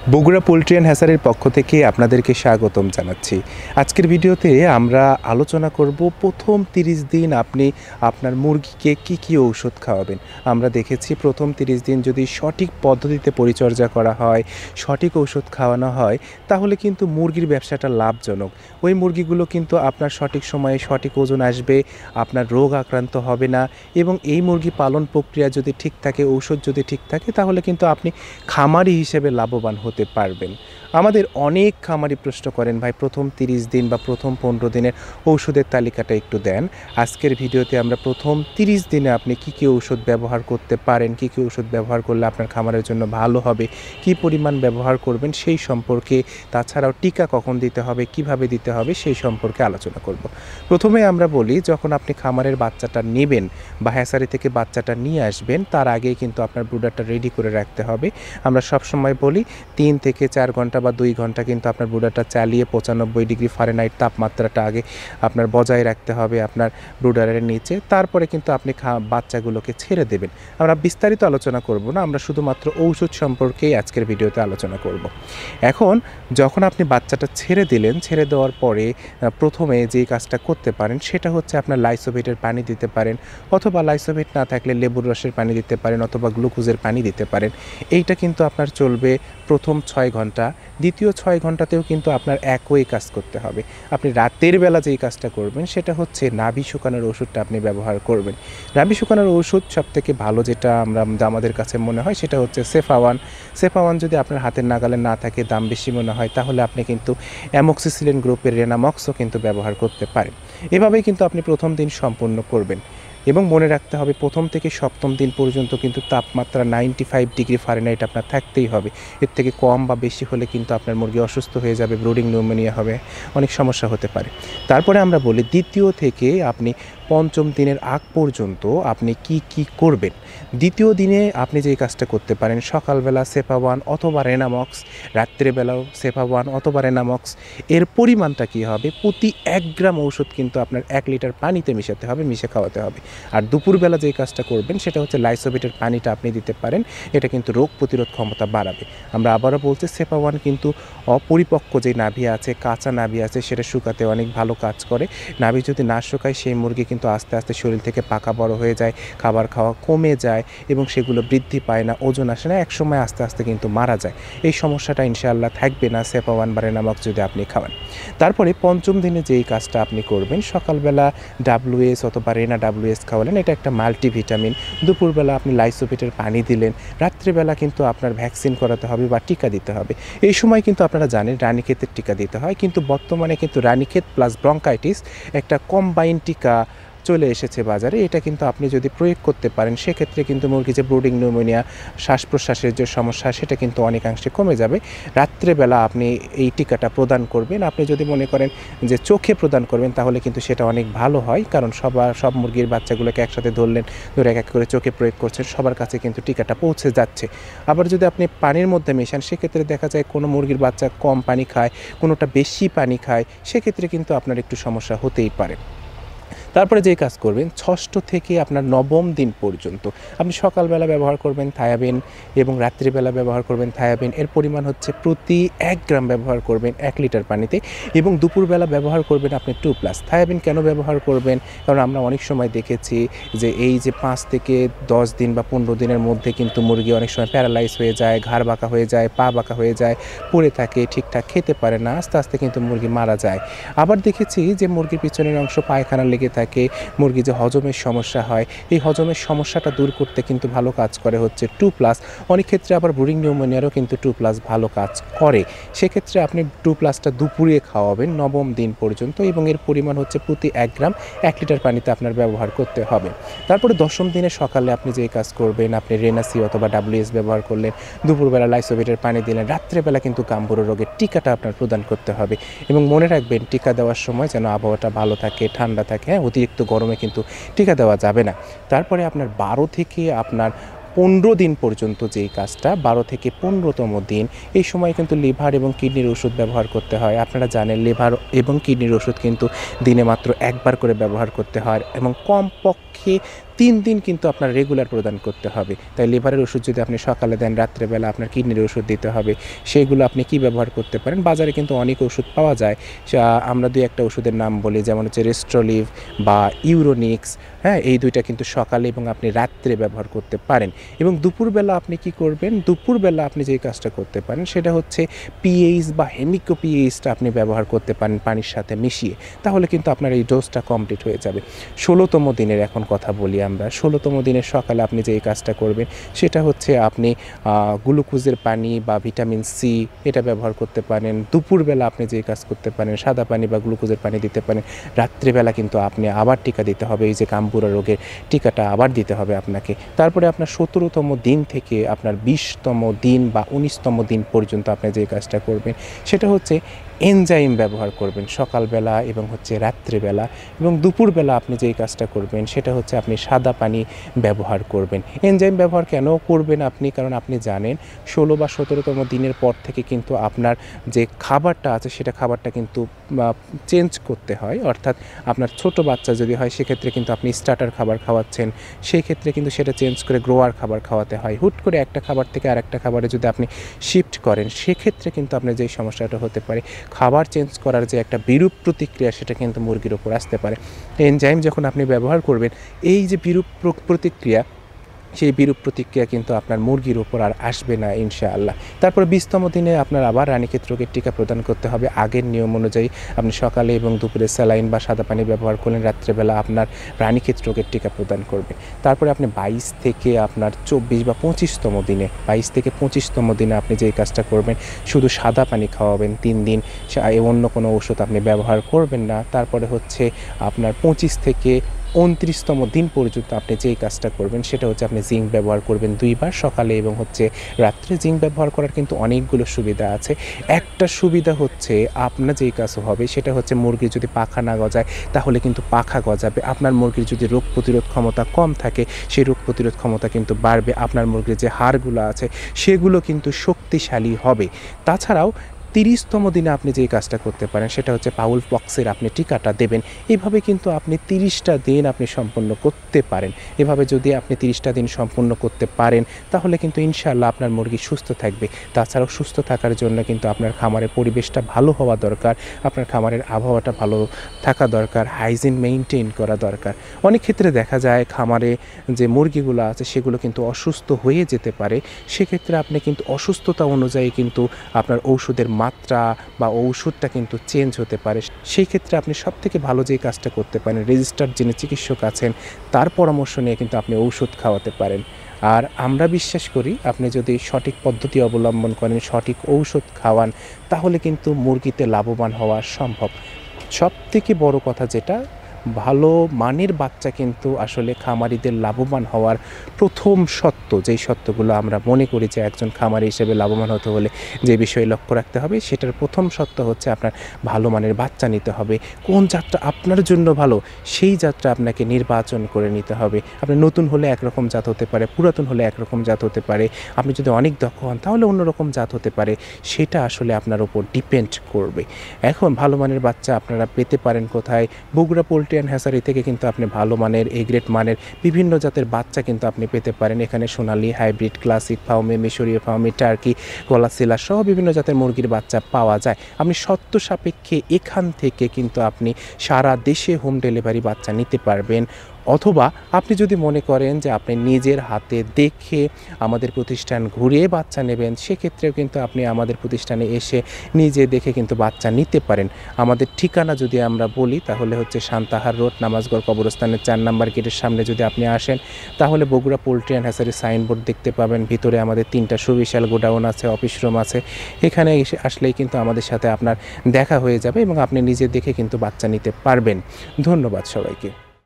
Bogura poultry and হ্যাচারির পক্ষ থেকে আপনাদেরকে স্বাগতম জানাচ্ছি। আজকের ভিডিওতে আমরা আলোচনা করব প্রথম 30 দিন আপনি আপনার মুরগিকে কি ঔষধ খাওয়াবেন। আমরা দেখেছি প্রথম 30 দিন যদি সঠিক পদ্ধতিতে পরিচর্যা করা হয়, সঠিক ঔষধ খাওয়ানো হয়, তাহলে কিন্তু মুরগির ব্যবসাটা লাভজনক। ওই মুরগিগুলো কিন্তু আপনার সঠিক সময়ে সঠিক ওজন আসবে, আপনার রোগ আক্রান্ত হবে না, এবং এই মুরগি পালন প্রক্রিয়া যদি ঠিক থাকে, ঔষধ যদি ঠিক থাকে, তাহলে কিন্তু আপনি খামারি হিসেবে লাভবান হতে পারবেন। আমাদের অনেক খামারি প্রশ্ন করেন, ভাই প্রথম 30 দিন বা প্রথম 15 দিনের ঔষধের তালিকাটা একটু দেন। আজকের ভিডিওতে আমরা প্রথম 30 দিনে আপনি কি ঔষধ ব্যবহার করতে পারেন, কি ঔষধ ব্যবহার করলে আপনার খামারের জন্য ভালো হবে, কি পরিমাণ ব্যবহার করবেন সেই সম্পর্কে, তাছাড়াও টিকা কখন দিতে হবে, কিভাবে দিতে হবে সেই সম্পর্কে আলোচনা করব। প্রথমে আমরা বলি, যখন আপনি খামারের বাচ্চাটা নেবেন বা হ্যাচারি থেকে বাচ্চাটা নিয়ে আসবেন, তার আগেই কিন্তু আপনার ব্রুডারটা রেডি করে রাখতে হবে। আমরা সবসময় বলি 3 থেকে 4 ঘন্টা বা 2 ঘন্টা কিন্তু আপনার ব্রুডারটা চালিয়ে 95 ডিগ্রি ফারেনহাইট তাপমাত্রাটা আগে আপনার বজায় রাখতে হবে আপনার ব্রুডারের নিচে। তারপরে কিন্তু আপনি বাচ্চাগুলোকে ছেড়ে দেবেন। আমরা বিস্তারিত আলোচনা করব না, আমরা শুধুমাত্র ঔষধ সম্পর্কেই আজকের ভিডিওতে আলোচনা করব। এখন যখন আপনি বাচ্চাটা ছেড়ে দিলেন, ছেড়ে দেওয়ার পরে প্রথমে যেই কাজটা করতে পারেন সেটা হচ্ছে আপনার লাইসোভেটের পানি দিতে পারেন, অথবা লাইসোভেট না থাকলে লেবুর রসের পানি দিতে পারেন, অথবা গ্লুকোজের পানি দিতে পারেন। এইটা কিন্তু আপনার চলবে প্রথম 6 ঘন্টা। দ্বিতীয় 6 ঘন্টাতেও কিন্তু আপনার একই কাজ করতে হবে। আপনি রাতের বেলা যেই কাজটা করবেন সেটা হচ্ছে নাভি শুকানোর ওষুধটা আপনি ব্যবহার করবেন। নাভি শুকানোর ওষুধ সবথেকে ভালো যেটা আমাদের কাছে মনে হয় সেটা হচ্ছে সেফাওয়ান। সেফাওয়ান যদি আপনার হাতের নাগালে না থাকে, দাম বেশি মনে হয়, তাহলে আপনি কিন্তু অ্যামোক্সিসিলিন গ্রুপের রেনামক্সও কিন্তু ব্যবহার করতে পারেন। এভাবেই কিন্তু আপনি প্রথম দিন সম্পূর্ণ করবেন। এবং মনে রাখতে হবে, প্রথম থেকে সপ্তম দিন পর্যন্ত কিন্তু তাপমাত্রা 95 ডিগ্রি ফারেনহাইট আপনার থাকতেই হবে। এর থেকে কম বা বেশি হলে কিন্তু আপনার মুরগি অসুস্থ হয়ে যাবে, ব্রুডিং নিউমোনিয়া হবে, অনেক সমস্যা হতে পারে। তারপরে আমরা বলি দ্বিতীয় থেকে আপনি পঞ্চম দিনের আগ পর্যন্ত আপনি কি করবেন। দ্বিতীয় দিনে আপনি যেই কাজটা করতে পারেন, সকালবেলা সেফাওয়ান অথবা রেনামক্স, রাত্রেবেলাও সেফাওয়ান অথবা রেনামক্স। এর পরিমাণটা কী হবে, প্রতি 1 গ্রাম ঔষধ কিন্তু আপনার 1 লিটার পানিতে মিশাতে হবে, মিশে খাওয়াতে হবে। আর দুপুরবেলা যেই কাজটা করবেন সেটা হচ্ছে লাইসোভেটের পানিটা আপনি দিতে পারেন। এটা কিন্তু রোগ প্রতিরোধ ক্ষমতা বাড়াবে। আমরা আবারও বলছি, সেফাওয়ান কিন্তু অপরিপক্ক যে নাভি আছে, কাঁচা নাভি আছে, সেটা শুকাতে অনেক ভালো কাজ করে। নাভি যদি না শুকায়, সেই মুরগি কিন্তু আস্তে আস্তে শরীর থেকে পাকা বড় হয়ে যায়, খাবার খাওয়া কমে যায় এবং সেগুলো বৃদ্ধি পায় না, ওজন আসে না, একসময় আস্তে আস্তে কিন্তু মারা যায়। এই সমস্যাটা ইনশাআল্লাহ থাকবে না সেফাওয়ান বা রেনামক্স যদি আপনি খাওয়ান। তারপরে পঞ্চম দিনে যেই কাজটা আপনি করবেন, সকালবেলা WS অথবা রেনা WS খাওয়ালেন, এটা একটা মাল্টিভিটামিন। দুপুরবেলা আপনি লাইসোভেটের পানি দিলেন। রাত্রিবেলা কিন্তু আপনার ভ্যাকসিন করাতে হবে বা টিকা দিতে হবে। এই সময় কিন্তু আপনারা জানেন রানীক্ষেতের টিকা দিতে হয়, কিন্তু বর্তমানে কিন্তু রানীক্ষেত প্লাস ব্রঙ্কাইটিস একটা কম্বাইন টিকা চলে এসেছে বাজারে। এটা কিন্তু আপনি যদি প্রয়োগ করতে পারেন, সেক্ষেত্রে কিন্তু মুরগি যে ব্রুডিং নিউমোনিয়া, শ্বাস প্রশ্বাসের যে সমস্যা, সেটা কিন্তু অনেকাংশে কমে যাবে। রাত্রেবেলা আপনি এই টিকাটা প্রদান করবেন। আপনি যদি মনে করেন যে চোখে প্রদান করবেন, তাহলে কিন্তু সেটা অনেক ভালো হয়, কারণ সব মুরগির বাচ্চাগুলোকে একসাথে ধরে এক এক করে চোখে প্রয়োগ করছেন, সবার কাছে কিন্তু টিকাটা পৌঁছে যাচ্ছে। আবার যদি আপনি পানির মধ্যে মেশান, সেক্ষেত্রে দেখা যায় কোনো মুরগির বাচ্চা কম পানি খায়, কোনোটা বেশি পানি খায়, সেক্ষেত্রে কিন্তু আপনার একটু সমস্যা হতেই পারে। তারপরে যেই কাজ করবেন, 6ষ্ঠ থেকে আপনার 9ম দিন পর্যন্ত আপনি সকালবেলা ব্যবহার করবেন থায়াবিন এবং রাত্রিবেলা ব্যবহার করবেন থায়াবিন। এর পরিমাণ হচ্ছে প্রতি 1 গ্রাম ব্যবহার করবেন 1 লিটার পানিতে, এবং দুপুরবেলা ব্যবহার করবেন আপনি 2+। থায়াবিন কেন ব্যবহার করবেন, কারণ আমরা অনেক সময় দেখেছি যে এই যে 5 থেকে 10 দিন বা 15 দিনের মধ্যে কিন্তু মুরগি অনেক সময় প্যারালাইজ হয়ে যায়, ঘাড় বাঁকা হয়ে যায়, পা বাঁকা হয়ে যায়, পড়ে থাকে, ঠিকঠাক খেতে পারে না, আস্তে আস্তে কিন্তু মুরগি মারা যায়। আবার দেখেছি যে মুরগির পিছনের অংশ পায়খানা লেগে থাকে, মুরগি যে হজমের সমস্যা হয়, এই হজমের সমস্যাটা দূর করতে কিন্তু ভালো কাজ করে হচ্ছে 2+। অনেক ক্ষেত্রে আবার ব্রুডিং নিউমোনিয়ারও কিন্তু 2+ ভালো কাজ করে। সেক্ষেত্রে আপনি 2+টা দুপুরে খাওয়াবেন 9ম দিন পর্যন্ত, এবং এর পরিমাণ হচ্ছে প্রতি 1 গ্রাম 1 লিটার পানিতে আপনার ব্যবহার করতে হবে। তারপরে 10ম দিনে সকালে আপনি যেই কাজ করবেন, আপনি রেনাসি অথবা WS ব্যবহার করলেন, দুপুরবেলা লাইসোভেটের পানি দিলেন, রাত্রেবেলা কিন্তু গাম্বুরো রোগের টিকাটা আপনার প্রদান করতে হবে। এবং মনে রাখবেন, টিকা দেওয়ার সময় যেন আবহাওয়াটা ভালো থাকে, ঠান্ডা থাকে, অতিরিক্ত গরমে কিন্তু টিকা দেওয়া যাবে না। তারপরে আপনার 12 থেকে আপনার 15 দিন পর্যন্ত যেই কাজটা, 12 থেকে 15তম দিন, এই সময় কিন্তু লিভার এবং কিডনির ওষুধ ব্যবহার করতে হয়। আপনারা জানেন লিভার এবং কিডনির ওষুধ কিন্তু দিনে মাত্র 1 বার করে ব্যবহার করতে হয়, এবং কমপক্ষে 3 দিন কিন্তু আপনার রেগুলার প্রদান করতে হবে। তাই লিভারের ওষুধ যদি আপনি সকালে দেন, রাত্রেবেলা আপনার কিডনির ওষুধ দিতে হবে। সেগুলো আপনি কি ব্যবহার করতে পারেন? বাজারে কিন্তু অনেক ওষুধ পাওয়া যায়। আমরা 2-1টা ওষুধের নাম বলি, যেমন হচ্ছে রেস্ট্রোলিভ বা ইউরোনিক্স, হ্যাঁ? এই 2টা কিন্তু সকালে এবং আপনি রাত্রে ব্যবহার করতে পারেন। এবং দুপুরবেলা আপনি কি করবেন? দুপুরবেলা আপনি যেই কাজটা করতে পারেন সেটা হচ্ছে পিএইচ বা হেমিকো পিএইচটা আপনি ব্যবহার করতে পারেন পানির সাথে মিশিয়ে। তাহলে কিন্তু আপনার এই ডোজটা কমপ্লিট হয়ে যাবে। 16তম দিনের এখন কথা বলি আমরা। 16তম দিনের সকালে আপনি যেই কাজটা করবেন সেটা হচ্ছে আপনি গ্লুকোজের পানি বা ভিটামিন সি এটা ব্যবহার করতে পারেন। দুপুরবেলা আপনি যেই কাজ করতে পারেন সাদা পানি বা গ্লুকোজের পানি দিতে পারেন। রাত্রিবেলা কিন্তু আপনি আবার টিকা দিতে হবে, এই যে কামপুরা রোগের টিকাটা আবার দিতে হবে আপনাকে। তারপরে আপনার 17তম দিন থেকে আপনার 20তম দিন বা 19তম দিন পর্যন্ত আপনি যে কাজটা করবেন সেটা হচ্ছে এনজাইম ব্যবহার করবেন সকালবেলা এবং হচ্ছে রাত্রিবেলা। এবং দুপুরবেলা আপনি যেই কাজটা করবেন সেটা হচ্ছে আপনি সাদা পানি ব্যবহার করবেন। এনজাইম ব্যবহার কেন করবেন আপনি? কারণ আপনি জানেন 16 বা 17তম দিনের পর থেকে কিন্তু আপনার যে খাবারটা আছে সেটা খাবারটা কিন্তু চেঞ্জ করতে হয়। অর্থাৎ আপনার ছোট বাচ্চা যদি হয় সেক্ষেত্রে কিন্তু আপনি স্টার্টার খাবার খাওয়াচ্ছেন, সেই ক্ষেত্রে কিন্তু সেটা চেঞ্জ করে গ্রোয়ার খাবার খাওয়াতে হয়। হুট করে একটা খাবার থেকে আরেকটা খাবারে যদি আপনি শিফট করেন সেক্ষেত্রে কিন্তু আপনার যেই সমস্যাটা হতে পারে, খাবার চেঞ্জ করার যে একটা বিরূপ প্রতিক্রিয়া সেটা কিন্তু মুরগির ওপর আসতে পারে। এনজাইম যখন আপনি ব্যবহার করবেন, এই যে বিরূপ প্রতিক্রিয়া, সেই বিরূপ প্রতিক্রিয়া কিন্তু আপনার মুরগির উপর আর আসবে না ইনশাআল্লাহ। তারপর 20তম দিনে আপনার আবার রানীক্ষেত রোগের টিকা প্রদান করতে হবে আগের নিয়ম অনুযায়ী। আপনি সকালে এবং দুপুরে স্যালাইন বা সাদা পানি ব্যবহার করলেন, রাত্রেবেলা আপনার রানীক্ষেত রোগের টিকা প্রদান করবেন। তারপরে আপনি 22 থেকে আপনার 24 বা 25তম দিনে, 22 থেকে 25তম দিনে আপনি যেই কাজটা করবেন শুধু সাদা পানি খাওয়াবেন 3 দিন, অন্য কোনো ওষুধ আপনি ব্যবহার করবেন না। তারপরে হচ্ছে আপনার 25 থেকে 29তম দিন পর্যন্ত আপনি যেই কাজটা করবেন সেটা হচ্ছে আপনি জিঙ্ক ব্যবহার করবেন 2 বার, সকালে এবং হচ্ছে রাত্রে। জিঙ্ক ব্যবহার করার কিন্তু অনেকগুলো সুবিধা আছে। একটা সুবিধা হচ্ছে আপনার যেই কাজ হবে সেটা হচ্ছে মুরগির যদি পাখা না গজায় তাহলে কিন্তু পাখা গজাবে। আপনার মুরগির যদি রোগ প্রতিরোধ ক্ষমতা কম থাকে সেই রোগ প্রতিরোধ ক্ষমতা কিন্তু বাড়বে। আপনার মুরগির যে হাড়গুলো আছে সেগুলো কিন্তু শক্তিশালী হবে। তাছাড়াও 30তম দিনে আপনি যেই কাজটা করতে পারেন সেটা হচ্ছে পাউল পক্সের আপনি টিকাটা দেবেন। এভাবে কিন্তু আপনি 30টা দিন আপনি সম্পন্ন করতে পারেন। এভাবে যদি আপনি 30টা দিন সম্পূর্ণ করতে পারেন তাহলে কিন্তু ইনশাআল্লাহ আপনার মুরগি সুস্থ থাকবে। তাছাড়াও সুস্থ থাকার জন্য কিন্তু আপনার খামারের পরিবেশটা ভালো হওয়া দরকার, আপনার খামারের আবহাওয়াটা ভালো থাকা দরকার, হাইজিন মেইনটেইন করা দরকার। অনেক ক্ষেত্রে দেখা যায় খামারে যে মুরগিগুলো আছে সেগুলো কিন্তু অসুস্থ হয়ে যেতে পারে। সেক্ষেত্রে আপনি কিন্তু অসুস্থতা অনুযায়ী কিন্তু আপনার ঔষধের মাত্রা বা ঔষধটা কিন্তু চেঞ্জ হতে পারে। সেই ক্ষেত্রে আপনি সবথেকে ভালো যে কাজটা করতে পারেন, রেজিস্টার্ড যিনি চিকিৎসক আছেন তার পরামর্শ নিয়ে কিন্তু আপনি ঔষধ খাওয়াতে পারেন। আর আমরা বিশ্বাস করি আপনি যদি সঠিক পদ্ধতি অবলম্বন করেন, সঠিক ঔষধ খাওয়ান, তাহলে কিন্তু মুরগিতে লাভবান হওয়া সম্ভব। সবথেকে বড় কথা যেটা, ভালো মানের বাচ্চা কিন্তু আসলে খামারিদের লাভবান হওয়ার প্রথম সত্য, যেই সত্যগুলো আমরা মনে করি যে একজন খামারি হিসেবে লাভবান হতে হলে যে বিষয়ে লক্ষ্য রাখতে হবে, সেটার প্রথম সত্য হচ্ছে আপনার ভালো মানের বাচ্চা নিতে হবে। কোন জাতটা আপনার জন্য ভালো সেই জাতটা আপনাকে নির্বাচন করে নিতে হবে। আপনি নতুন হলে একরকম জাত হতে পারে, পুরাতন হলে একরকম জাত হতে পারে, আপনি যদি অনেক দক্ষ হন তাহলে অন্যরকম জাত হতে পারে। সেটা আসলে আপনার উপর ডিপেন্ড করবে। এখন ভালো মানের বাচ্চা আপনারা পেতে পারেন কোথায়? বগুড়া পোল্ট্রি অ্যান্ড হ্যাচারি থেকে কিন্তু আপনি ভালো মানের, এ গ্রেড মানের বিভিন্ন জাতের বাচ্চা কিন্তু আপনি পেতে পারেন। এখানে সোনালী, হাইব্রিড, ক্লাসিক ফাউমি, মিশরীয় ফাউমি, টার্কি, গলাসিলা সহ বিভিন্ন জাতের মুরগির বাচ্চা পাওয়া যায়। আপনি শর্ত সাপেক্ষে এখান থেকে কিন্তু আপনি সারা দেশে হোম ডেলিভারি বাচ্চা নিতে পারবেন। অথবা আপনি যদি মনে করেন যে আপনি নিজের হাতে দেখে আমাদের প্রতিষ্ঠান ঘুরিয়ে বাচ্চা নেবেন, সেক্ষেত্রেও কিন্তু আপনি আমাদের প্রতিষ্ঠানে এসে নিজে দেখে কিন্তু বাচ্চা নিতে পারেন। আমাদের ঠিকানা যদি আমরা বলি তাহলে হচ্ছে সান্তাহার রোড, নামাজগড় কবরস্থানের 4 নম্বর গেটের সামনে যদি আপনি আসেন তাহলে Bogura poultry and hatchery signboard দেখতে পাবেন। ভিতরে আমাদের 3টা সুবিশাল গোডাউন আছে, অফিস রুম আছে। এখানে এসে আসলেই কিন্তু আমাদের সাথে আপনার দেখা হয়ে যাবে এবং আপনি নিজে দেখে কিন্তু বাচ্চা নিতে পারবেন। ধন্যবাদ সবাইকে।